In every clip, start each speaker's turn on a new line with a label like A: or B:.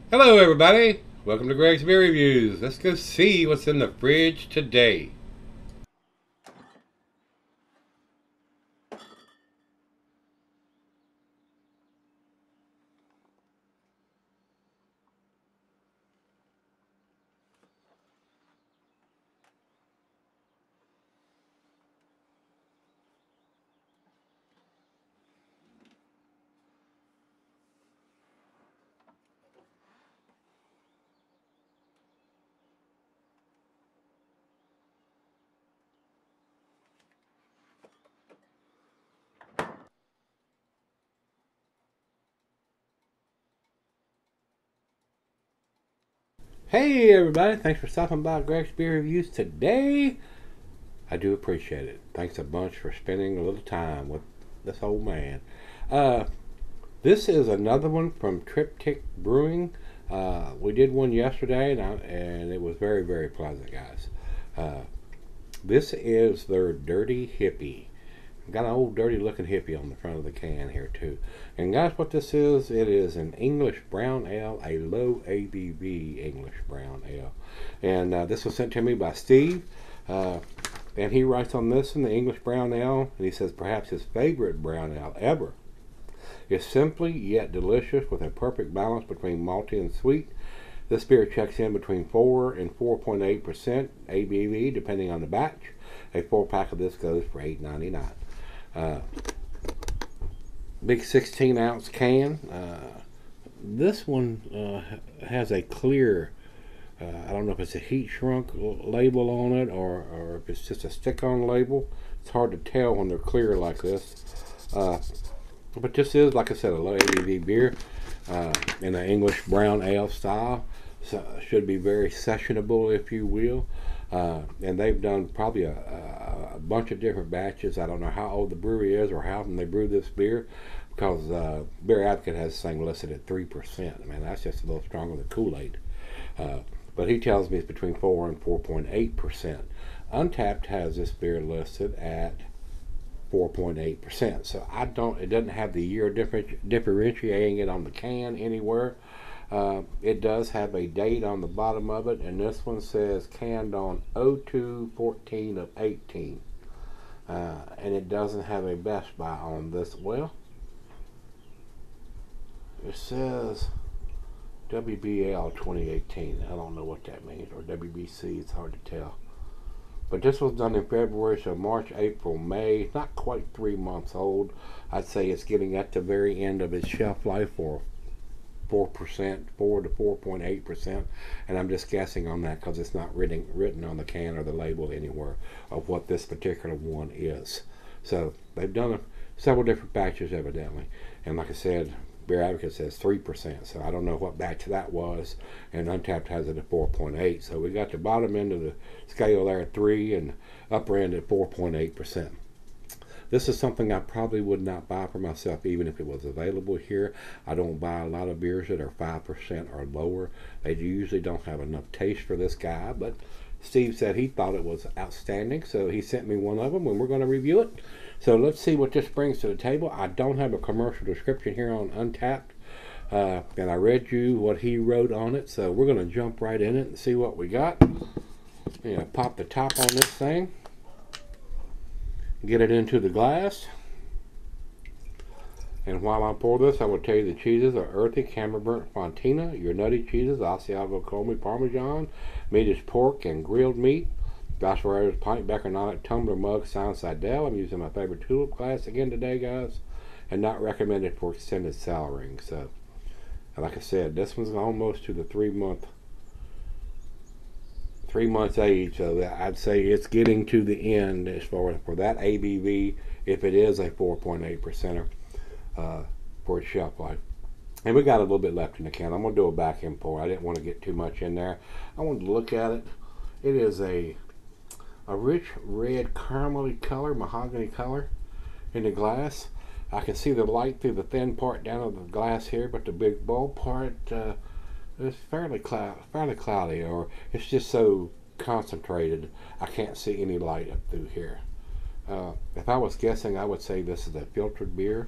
A: Hello everybody, welcome to Gregsbeerreviews. Let's go see what's in the fridge today. Hey everybody, thanks for stopping by Gregsbeerreviews today. I do appreciate it. Thanks a bunch for spending a little time with this old man. Uh, this is another one from Triptych Brewing. We did one yesterday and it was very, very pleasant, guys. Uh, this is their Dirty Hippy. Got an old dirty looking hippie on the front of the can here too. And guys, what this is, it is an English brown ale, a low ABV English brown ale. And this was sent to me by Steve. And he writes on this in the English brown ale, and he says perhaps his favorite brown ale ever. It's simply yet delicious with a perfect balance between malty and sweet. This beer checks in between 4 and 4.8% ABV depending on the batch. A 4-pack of this goes for $8.99. Big 16-ounce can. This one has a clear, I don't know if it's a heat shrunk label on it or if it's just a stick-on label. It's hard to tell when they're clear like this. But this is, like I said, a low ABV beer in an English brown ale style. So should be very sessionable, if you will. And they've done probably a bunch of different batches. I don't know how old the brewery is or how often they brew this beer, because Beer Advocate has this thing listed at 3%. Man, that's just a little stronger than Kool-Aid. But he tells me it's between 4 and 4.8%. Untapped has this beer listed at 4.8%. So it doesn't have the year differentiating it on the can anywhere. It does have a date on the bottom of it, and this one says canned on 02/14 of 18. And it doesn't have a best by on this. Well, it says WBL 2018. I don't know what that means, or WBC, it's hard to tell. But this was done in February, so March, April, May, not quite 3 months old. I'd say it's getting at the very end of its shelf life for 4%, 4 to 4.8%, and I'm just guessing on that because it's not written on the can or the label anywhere of what this particular one is. So they've done several different batches evidently, and like I said, Beer Advocate says 3%, so I don't know what batch that was, and Untapped has it at 4.8. So we got the bottom end of the scale there at 3 and upper end at 4.8%. This is something I probably would not buy for myself even if it was available here. I don't buy a lot of beers that are 5% or lower. They usually don't have enough taste for this guy, but Steve said he thought it was outstanding, so he sent me one of them and we're going to review it. So let's see what this brings to the table. I don't have a commercial description here on Untapped, and I read you what he wrote on it, so we're going to jump right in it and see what we got. Pop the top on this thing. Get it into the glass. And while I pour this, I will tell you the cheeses are earthy, camembert, fontina. Your nutty cheeses, Asiago, Colby, Parmesan. Meat is pork and grilled meat. Glass is pint, Beckernotic, tumbler, mug, sound Sidel. I'm using my favorite tulip glass again today, guys. And not recommended for extended cellaring. So, like I said, this one's almost to the 3 months age, so I'd say it's getting to the end as far as for that ABV, if it is a 4.8%er for its shelf life. And we got a little bit left in the can. I'm going to do a back end pour. I didn't want to get too much in there. I wanted to look at it. It is a rich red caramelly color, mahogany color in the glass. I can see the light through the thin part down of the glass here, but the big bold part it's fairly cloudy, or it's just so concentrated I can't see any light up through here. If I was guessing, I would say this is a filtered beer,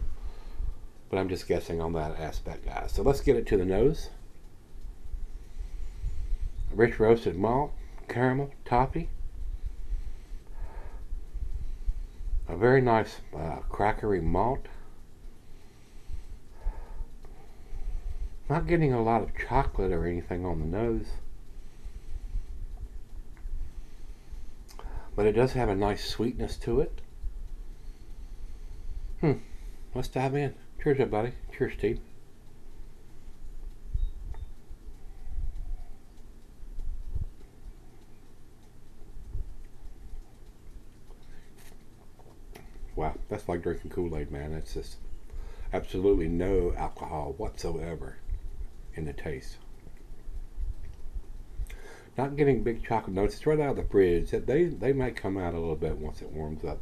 A: but I'm just guessing on that aspect, guys. So let's get it to the nose. Rich roasted malt, caramel, toffee. A very nice crackery malt. Not getting a lot of chocolate or anything on the nose. But it does have a nice sweetness to it. Let's dive in. Cheers, everybody. Cheers, Steve. Wow, that's like drinking Kool-Aid, man. That's just absolutely no alcohol whatsoever in the taste. Not getting big chocolate notes. It's right out of the fridge. They might come out a little bit once it warms up.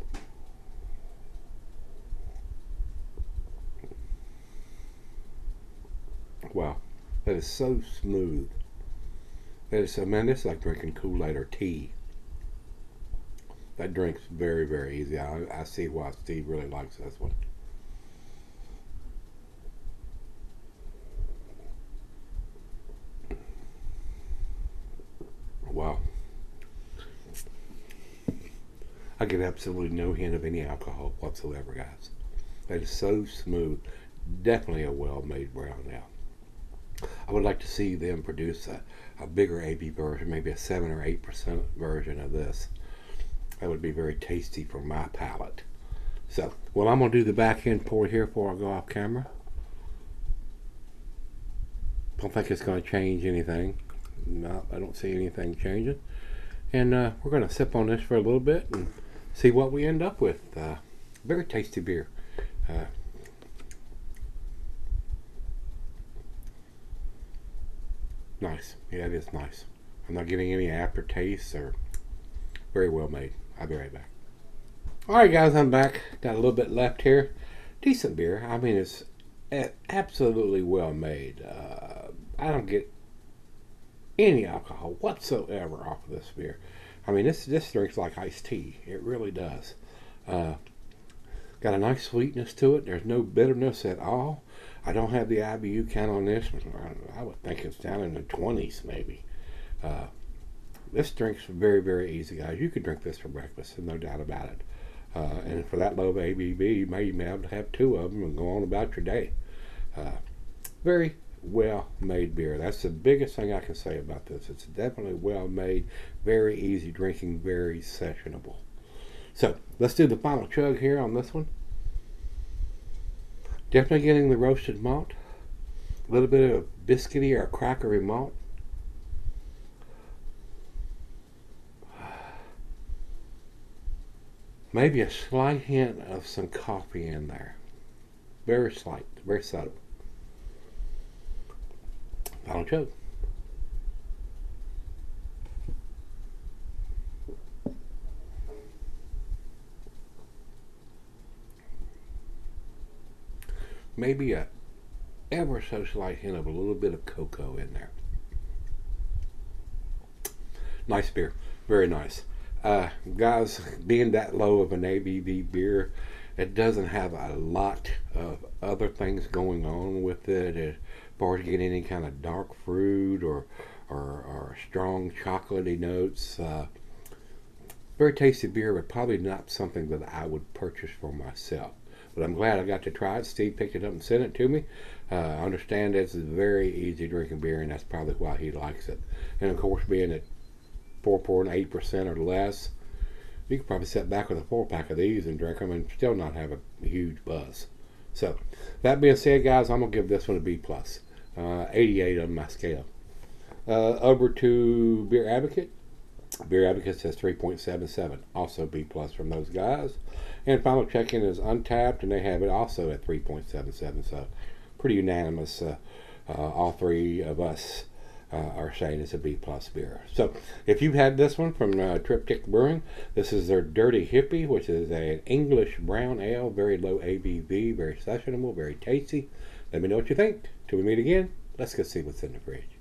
A: Wow, that is so smooth. That is, man, it's like drinking Kool-Aid or tea. That drink's very, very easy. I see why Steve really likes this one. Wow. I get absolutely no hint of any alcohol whatsoever, guys. That is so smooth. Definitely a well-made brown ale. I would like to see them produce a bigger AB version, maybe a 7 or 8% version of this. That would be very tasty for my palate. So, well, I'm going to do the back end pour here before I go off camera. Don't think it's going to change anything. No, I don't see anything changing. And we're going to sip on this for a little bit and see what we end up with. Very tasty beer. Nice. Yeah, it is nice. I'm not getting any aftertaste or very well made. I'll be right back. Alright guys, I'm back. Got a little bit left here. Decent beer. I mean, it's absolutely well made. I don't get any alcohol whatsoever off of this beer. I mean, this drinks like iced tea. It really does. Got a nice sweetness to it. There's no bitterness at all. I don't have the IBU count on this. I would think it's down in the 20s maybe. This drink's very, very easy, guys. You could drink this for breakfast, no doubt about it. And for that low of ABV, you may even be able to have 2 of them and go on about your day. Very well-made beer. That's the biggest thing I can say about this. It's definitely well-made, very easy drinking, very sessionable. So, let's do the final chug here on this one. Definitely getting the roasted malt. A little bit of biscuity or crackery malt. Maybe a slight hint of some coffee in there. Very slight, very subtle. Final chug. Maybe a ever so slight hint of a little bit of cocoa in there. Nice beer, very nice. Guys, being that low of an ABV beer, it doesn't have a lot of other things going on with it as far as getting any kind of dark fruit or strong chocolatey notes. Very tasty beer, but probably not something that I would purchase for myself. But I'm glad I got to try it. Steve picked it up and sent it to me. I understand it's a very easy drinking beer, and that's probably why he likes it. And of course, being at 4.8% or less, you could probably sit back with a 4-pack of these and drink them and still not have a huge buzz. So, that being said, guys, I'm going to give this one a B+. 88 on my scale. Over to Beer Advocate. Beer Advocate says 3.77. Also B+ from those guys. And final check-in is Untapped, and they have it also at 3.77. So, pretty unanimous. All three of us are saying it's a B+ beer. So, if you've had this one from Triptych Brewing, this is their Dirty Hippy, which is an English brown ale, very low ABV, very sessionable, very tasty. Let me know what you think. Till we meet again, let's go see what's in the fridge.